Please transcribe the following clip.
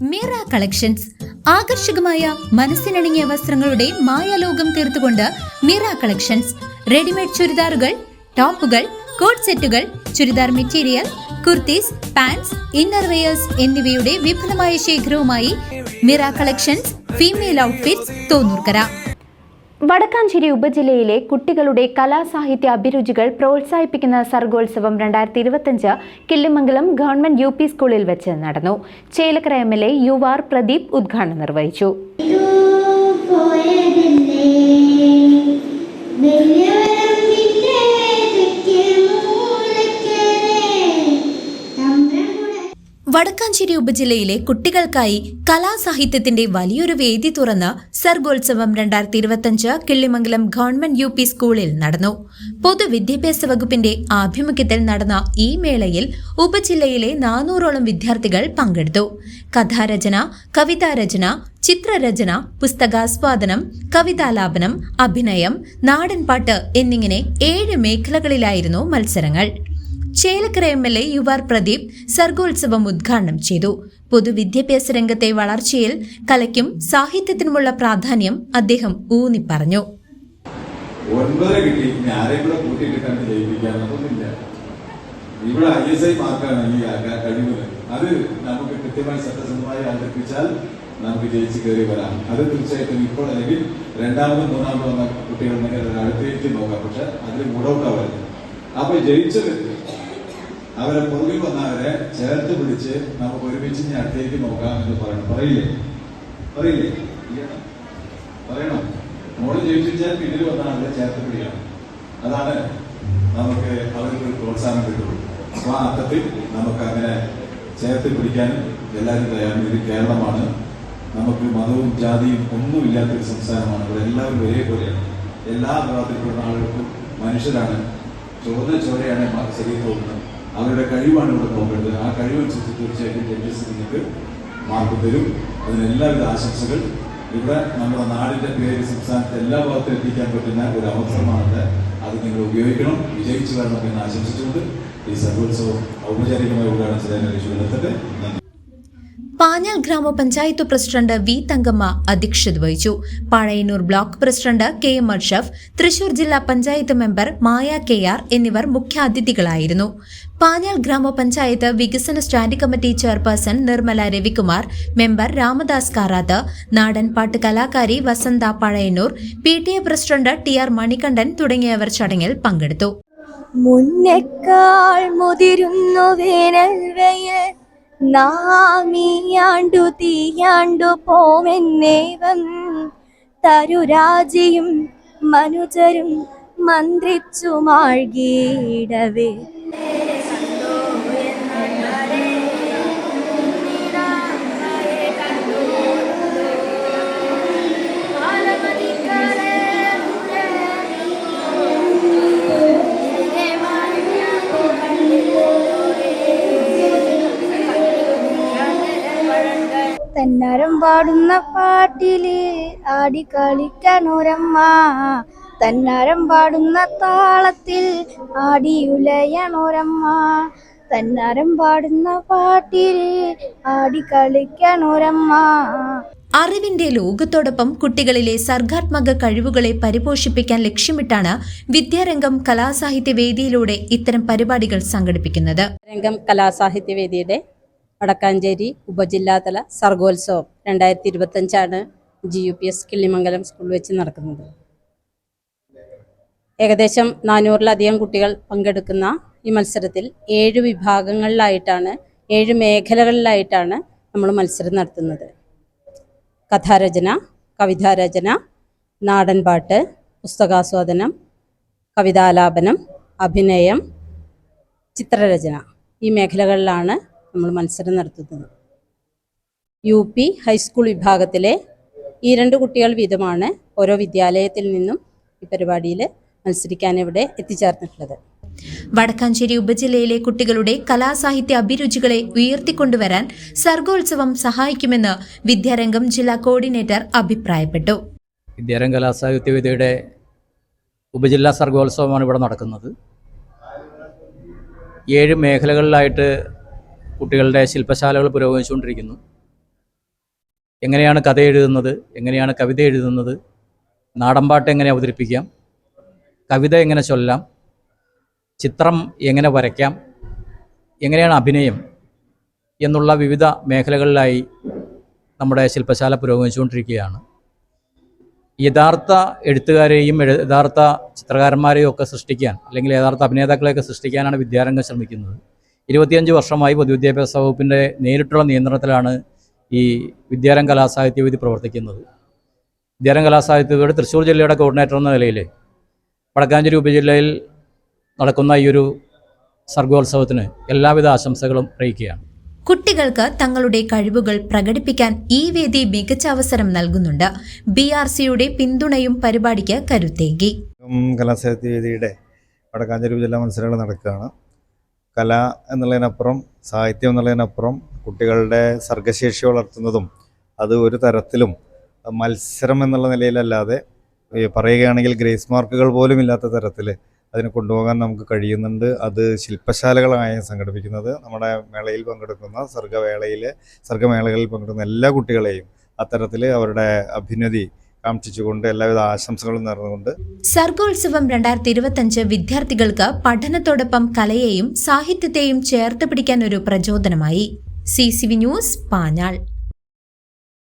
Meera collections ആകർഷകമായ മനസ്സിനിണങ്ങിയ വസ്ത്രങ്ങളുടെ മായാലോകം തീർത്തുകൊണ്ട് മീറ കളക്ഷൻസ് റെഡിമെയ്ഡ് ചുരിദാറുകൾ, ടോപ്പുകൾ, കോട്ട് സെറ്റുകൾ, churidar material, kurtis, pants, inner wears എന്നിവയുടെ വിപുലമായ ശേഖരവുമായി Meera collections female outfits, Thonnurkara. Vadakkanchery ഉപജില്ലയിലെ കുട്ടികളുടെ കലാസാഹിത്യ അഭിരുചികൾ പ്രോത്സാഹിപ്പിക്കുന്ന സർഗോത്സവം 2025 കിള്ളിമംഗലം ഗവൺമെന്റ് UP സ്കൂളിൽ വെച്ച് നടന്നു. ചേലക്കര MLA UR പ്രദീപ് ഉദ്ഘാടനം നിർവഹിച്ചു. വടക്കാഞ്ചേരി ഉപജില്ലയിലെ കുട്ടികൾക്കായി കലാസാഹിത്യത്തിന്റെ വലിയൊരു വേദി തുറന്ന് സർഗോത്സവം 2025 കിള്ളിമംഗലം ഗവൺമെന്റ് UP സ്കൂളിൽ നടന്നു. പൊതുവിദ്യാഭ്യാസ വകുപ്പിന്റെ ആഭിമുഖ്യത്തിൽ നടന്ന ഈ മേളയിൽ ഉപജില്ലയിലെ 400ഓളം വിദ്യാർത്ഥികൾ പങ്കെടുത്തു. കഥാരചന, കവിതാരചന, ചിത്രരചന, പുസ്തകാസ്വാദനം, കവിതാലാപനം, അഭിനയം, നാടൻപാട്ട് എന്നിങ്ങനെ 7 മേഖലകളിലായിരുന്നു മത്സരങ്ങൾ. ചേലക്കര MLA UR പ്രദീപ് സർഗോത്സവം ഉദ്ഘാടനം ചെയ്തു. പൊതുവിദ്യാഭ്യാസ രംഗത്തെ വളർച്ചയിൽ കലയ്ക്കും സാഹിത്യത്തിനുമുള്ള പ്രാധാന്യം അദ്ദേഹം ഊന്നി പറഞ്ഞു. ഇവിടെ ISI മാർക്കാണ് ഈ കഴിവുകൾ. അത് നമുക്ക് കൃത്യമായി സത്യസന്ധമായി അവതരിപ്പിച്ചാൽ നമുക്ക് ജയിച്ച് കയറി വരാം. അത് തീർച്ചയായിട്ടും ഇപ്പോൾ അല്ലെങ്കിൽ രണ്ടാമതും മൂന്നാമതും വന്ന കുട്ടികളുണ്ടെങ്കിൽ അടുത്തേക്ക് നോക്കാം. പക്ഷെ അതിൽ മൂടൗട്ടാവരുത്. അപ്പൊ ജയിച്ചവർക്ക് അവരെ പുറകിൽ വന്നവരെ ചേർത്ത് പിടിച്ച് നമുക്ക് ഒരുമിച്ച് ഇനി അടുത്തേക്ക് നോക്കാം എന്ന് പറയണം. പറയില്ലേ? പറയണം. മോള് ജയിച്ചാൽ പിന്നിൽ വന്ന ആളെ ചേർത്ത് പിടിക്കണം. അതാണ് നമുക്ക് അവർക്ക് പ്രോത്സാഹനം കിട്ടുള്ളൂ. അപ്പൊ ആ അർത്ഥത്തിൽ നമുക്ക് അങ്ങനെ ചേർത്ത് പിടിക്കാനും എല്ലാവരും തയ്യാറാണ്. ഇത് കേരളമാണ്. നമുക്ക് മതവും ജാതിയും ഒന്നുമില്ലാത്തൊരു സംസ്ഥാനമാണ്. ഇവിടെ എല്ലാവരും ഒരേപോലെയാണ്. എല്ലാ വിഭാഗത്തിൽപ്പെടുന്ന ആളുകൾക്കും മനുഷ്യരാണ്. ചോരയാണ് ശരീരം തോന്നുന്നത്. അവരുടെ കഴിവാണ് ഇവിടെ നോക്കേണ്ടത്. ആ കഴിവനുസരിച്ച് തീർച്ചയായിട്ടും ജഡ്ജസ് നിങ്ങൾക്ക് മാർക്ക് തരും. അതിന് എല്ലാവിധ ആശംസകൾ. ഇവിടെ നമ്മുടെ നാടിന്റെ പേര് സംസ്ഥാനത്തെ എല്ലാ ഭാഗത്തും എത്തിക്കാൻ പറ്റുന്ന ഒരു അവസരമാണത്. അത് നിങ്ങൾ ഉപയോഗിക്കണം, വിജയിച്ചു വരണം എന്ന് ആശംസിച്ചുകൊണ്ട് ഈ സർഗോത്സവം ഔപചാരികമായി ഉദ്ഘാടനം ചെയ്യാൻ നന്ദി. പാഞ്ഞാൽ ഗ്രാമപഞ്ചായത്ത് പ്രസിഡന്റ് V തങ്കമ്മ അധ്യക്ഷത വഹിച്ചു. Pazhayannur block president KM Ashraf, Thrissur ജില്ലാ പഞ്ചായത്ത് മെമ്പർ മായ KR എന്നിവർ മുഖ്യാതിഥികളായിരുന്നു. പാഞ്ഞാൽ ഗ്രാമപഞ്ചായത്ത് വികസന standing committee chairperson Nirmala Ravikumar, member Ramadas Karat, നാടൻപാട്ട് കലാകാരി Vasantha Pazhayannur, PTA president TR Manikandan തുടങ്ങിയവർ ചടങ്ങിൽ പങ്കെടുത്തു. മുന്നേക്കാൾ മുതിരുന്നു വേനൽ വെയിൽ, നാമിയാണ്ടു തീയാണ്ടു പോമെന്നേവം, തരുരാജിയും മനുജരും മന്ത്രിച്ചു മാഴ്കിയിടവേ. തന്നാരം പാടുന്ന പാട്ടില് ആടി കളിക്കണൊരമ്മ, തന്നാരം പാടുന്ന താളത്തിൽ ആടിയുലയണൊരമ്മ, തന്നാരം പാടുന്ന പാട്ടില് ആടി കളിക്കണൊരമ്മ. അറിവിന്റെ ലോകത്തോടൊപ്പം കുട്ടികളിലെ സർഗാത്മക കഴിവുകളെ പരിപോഷിപ്പിക്കാൻ ലക്ഷ്യമിട്ടാണ് വിദ്യാരംഗം കലാസാഹിത്യ വേദിയിലൂടെ ഇത്തരം പരിപാടികൾ സംഘടിപ്പിക്കുന്നത്. രംഗം കലാസാഹിത്യ വേദിയുടെ വടക്കാഞ്ചേരി ഉപജില്ലാതല സർഗോത്സവം 2025 GUPS കിള്ളിമംഗലം സ്കൂളിൽ വെച്ച് നടക്കുന്നത്. ഏകദേശം 400-ലധികം കുട്ടികൾ പങ്കെടുക്കുന്ന ഈ മത്സരത്തിൽ 7 വിഭാഗങ്ങളിലായിട്ടാണ്, 7 മേഖലകളിലായിട്ടാണ് നമ്മൾ മത്സരം നടത്തുന്നത്. കഥാരചന, കവിതാരചന, നാടൻപാട്ട്, പുസ്തകാസ്വാദനം, കവിതാലാപനം, അഭിനയം, ചിത്രരചന, ഈ മേഖലകളിലാണ് നമ്മൾ മത്സരം നടത്തുന്നത്. UP ഹൈസ്കൂൾ വിഭാഗത്തിലെ ഈ 2 കുട്ടികൾ വീതമാണ് ഓരോ വിദ്യാലയത്തിൽ നിന്നും ഈ പരിപാടിയിൽ മത്സരിക്കാൻ ഇവിടെ എത്തിച്ചേർന്നിട്ടുള്ളത്. വടക്കാഞ്ചേരി ഉപജില്ലയിലെ കുട്ടികളുടെ കലാസാഹിത്യ അഭിരുചികളെ ഉയർത്തിക്കൊണ്ടുവരാൻ സർഗോത്സവം സഹായിക്കുമെന്ന് വിദ്യാരംഗം ജില്ലാ കോർഡിനേറ്റർ അഭിപ്രായപ്പെട്ടു. വിദ്യാരംഗ കലാസാഹിത്യ വേദിയുടെ ഉപജില്ലാ സർഗോത്സവമാണ് ഇവിടെ നടക്കുന്നത്. 7 മേഖലകളിലായിട്ട് കുട്ടികളുടെ ശില്പശാലകൾ പുരോഗമിച്ചുകൊണ്ടിരിക്കുന്നു. എങ്ങനെയാണ് കഥ എഴുതുന്നത്, എങ്ങനെയാണ് കവിത എഴുതുന്നത്, നാടൻപാട്ട് എങ്ങനെ അവതരിപ്പിക്കാം, കവിത എങ്ങനെ ചൊല്ലാം, ചിത്രം എങ്ങനെ വരയ്ക്കാം, എങ്ങനെയാണ് അഭിനയം എന്നുള്ള വിവിധ മേഖലകളിലായി നമ്മുടെ ശില്പശാല പുരോഗമിച്ചുകൊണ്ടിരിക്കുകയാണ്. യഥാർത്ഥ എഴുത്തുകാരെയും യഥാർത്ഥ ചിത്രകാരന്മാരെയും ഒക്കെ സൃഷ്ടിക്കാൻ, അല്ലെങ്കിൽ യഥാർത്ഥ അഭിനേതാക്കളെയൊക്കെ സൃഷ്ടിക്കാനാണ് വിദ്യാരംഗം ശ്രമിക്കുന്നത്. 25 വർഷമായി പൊതുവിദ്യാഭ്യാസ വകുപ്പിൻ്റെ നേരിട്ടുള്ള നിയന്ത്രണത്തിലാണ് ഈ വിദ്യാരംഗ കലാസാഹിത്യവേദി പ്രവർത്തിക്കുന്നത്. വിദ്യാരംഗ കലാസാഹിത്യവേദിയുടെ തൃശ്ശൂർ ജില്ലയുടെ കോർഡിനേറ്റർ എന്ന നിലയിൽ വടക്കാഞ്ചേരി ഉപജില്ലയിൽ നടക്കുന്ന ഈ ഒരു സർഗോത്സവത്തിന് എല്ലാവിധ ആശംസകളും അറിയിക്കുകയാണ്. കുട്ടികൾക്ക് തങ്ങളുടെ കഴിവുകൾ പ്രകടിപ്പിക്കാൻ ഈ വേദി മികച്ച അവസരം നൽകുന്നുണ്ട്. BRCയുടെ പിന്തുണയും പരിപാടിക്ക് കരുത്തേകി. കലാസാഹിത്യവേദിയുടെ വടക്കാഞ്ചേരി ജില്ലാ മത്സരങ്ങൾ നടക്കുകയാണ്. കല എന്നുള്ളതിനപ്പുറം, സാഹിത്യം എന്നുള്ളതിനപ്പുറം കുട്ടികളുടെ സർഗശേഷി വളർത്തുന്നതും അത് ഒരു തരത്തിലും മത്സരം എന്നുള്ള നിലയിലല്ലാതെ, പറയുകയാണെങ്കിൽ ഗ്രേസ് മാർക്കുകൾ പോലും ഇല്ലാത്ത തരത്തിൽ അതിനെ കൊണ്ടുപോകാൻ നമുക്ക് കഴിയുന്നുണ്ട്. അത് ശില്പശാലകളായി സംഘടിപ്പിക്കുന്നത് നമ്മുടെ മേളയിൽ പങ്കെടുക്കുന്ന സർഗമേളകളിൽ പങ്കെടുക്കുന്ന എല്ലാ കുട്ടികളെയും അത്തരത്തിൽ അവരുടെ അഭ്യുന്നതി കാംക്ഷിച്ചുകൊണ്ട് എല്ലാവിധ ആശംസകളും നേർന്നുകൊണ്ട് സർഗോത്സവം 2025 വിദ്യാർത്ഥികൾക്ക് പഠനത്തോടൊപ്പം കലയെയും സാഹിത്യത്തെയും ചേർത്ത് പിടിക്കാൻ ഒരു പ്രചോദനമായി. CCV news, Panjal.